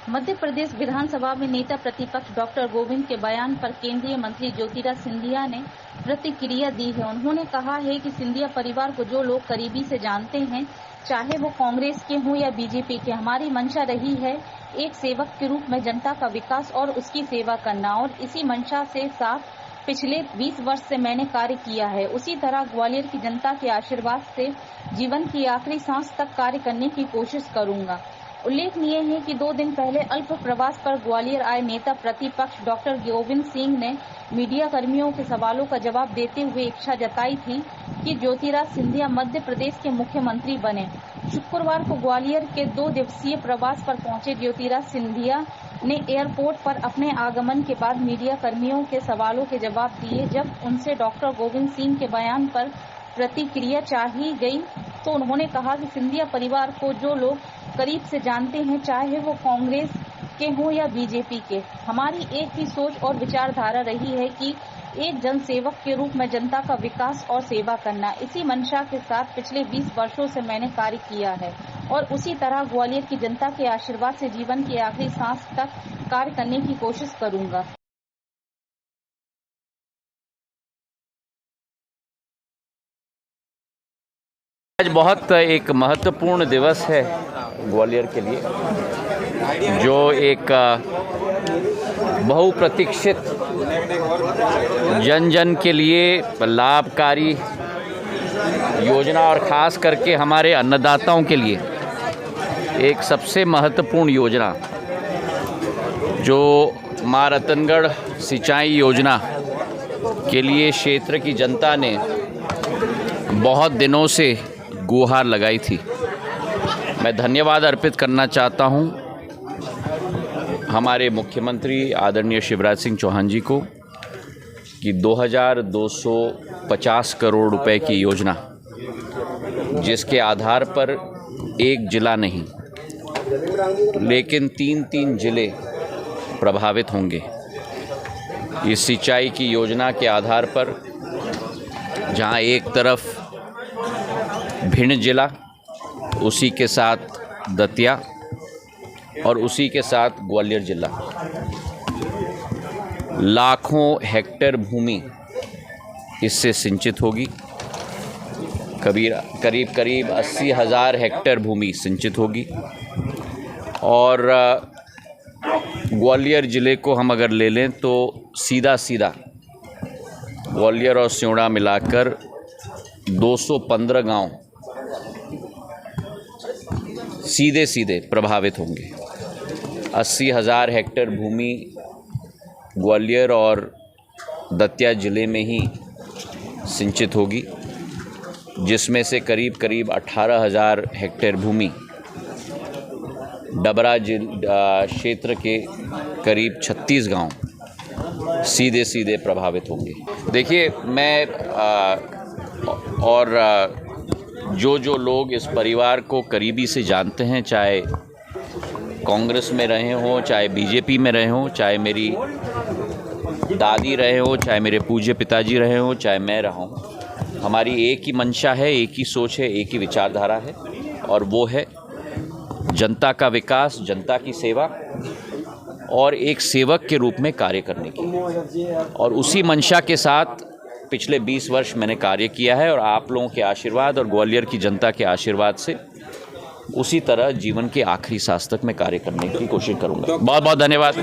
मध्य प्रदेश विधानसभा में नेता प्रतिपक्ष डॉक्टर गोविंद के बयान पर केंद्रीय मंत्री ज्योतिरादित्य सिंधिया ने प्रतिक्रिया दी है। उन्होंने कहा है कि सिंधिया परिवार को जो लोग करीबी से जानते हैं, चाहे वो कांग्रेस के हों या बीजेपी के, हमारी मंशा रही है एक सेवक के रूप में जनता का विकास और उसकी सेवा करना, और इसी मंशा से साथ पिछले 20 वर्ष से मैंने कार्य किया है। उसी तरह ग्वालियर की जनता के आशीर्वाद से जीवन की आखिरी सांस तक कार्य करने की कोशिश करूंगा। उल्लेखनीय है कि 2 दिन पहले अल्प प्रवास पर ग्वालियर आए नेता प्रतिपक्ष डॉक्टर गोविंद सिंह ने मीडिया कर्मियों के सवालों का जवाब देते हुए इच्छा जताई थी कि ज्योतिरादित्य सिंधिया मध्य प्रदेश के मुख्यमंत्री बने। शुक्रवार को ग्वालियर के 2 दिवसीय प्रवास पर पहुंचे ज्योतिरादित्य सिंधिया ने एयरपोर्ट पर अपने आगमन के बाद मीडिया कर्मियों के सवालों के जवाब दिए। जब उनसे डॉक्टर गोविंद सिंह के बयान पर प्रतिक्रिया चाही गई तो उन्होंने कहा कि सिंधिया परिवार को जो लोग करीब से जानते हैं, चाहे वो कांग्रेस के हों या बीजेपी के, हमारी एक ही सोच और विचारधारा रही है कि एक जनसेवक के रूप में जनता का विकास और सेवा करना। इसी मंशा के साथ पिछले 20 वर्षों से मैंने कार्य किया है और उसी तरह ग्वालियर की जनता के आशीर्वाद से जीवन की आखिरी सांस तक कार्य करने की कोशिश करूंगा। आज बहुत एक महत्वपूर्ण दिवस है ग्वालियर के लिए, जो एक बहुप्रतीक्षित जन जन के लिए लाभकारी योजना और ख़ास करके हमारे अन्नदाताओं के लिए एक सबसे महत्वपूर्ण योजना, जो माँ रतनगढ़ सिंचाई योजना के लिए क्षेत्र की जनता ने बहुत दिनों से गुहार लगाई थी। मैं धन्यवाद अर्पित करना चाहता हूं हमारे मुख्यमंत्री आदरणीय शिवराज सिंह चौहान जी को कि 2250 करोड़ रुपए की योजना, जिसके आधार पर एक जिला नहीं लेकिन 3 जिले प्रभावित होंगे। इस सिंचाई की योजना के आधार पर जहां एक तरफ भिंड जिला, उसी के साथ दतिया और उसी के साथ ग्वालियर जिला, लाखों हेक्टेयर भूमि इससे सिंचित होगी। करीब 80,000 हेक्टेयर भूमि सिंचित होगी। और ग्वालियर ज़िले को हम अगर ले लें तो सीधा ग्वालियर और सिवड़ा मिलाकर 215 गांव सीधे प्रभावित होंगे। 80,000 हेक्टेयर भूमि ग्वालियर और दतिया ज़िले में ही सिंचित होगी, जिसमें से करीब 18,000 हेक्टेयर भूमि डबरा क्षेत्र के करीब 36 गांव सीधे प्रभावित होंगे। देखिए, मैं जो लोग इस परिवार को करीबी से जानते हैं, चाहे कांग्रेस में रहे हों, चाहे बीजेपी में रहे हों, चाहे मेरी दादी रहे हों, चाहे मेरे पूज्य पिताजी रहे हों, चाहे मैं रहा हूं, हमारी एक ही मंशा है, एक ही सोच है, एक ही विचारधारा है, और वो है जनता का विकास, जनता की सेवा और एक सेवक के रूप में कार्य करने की। और उसी मंशा के साथ पिछले 20 वर्ष मैंने कार्य किया है, और आप लोगों के आशीर्वाद और ग्वालियर की जनता के आशीर्वाद से उसी तरह जीवन के आखिरी सांस तक मैं कार्य करने की कोशिश करूंगा। बहुत बहुत धन्यवाद।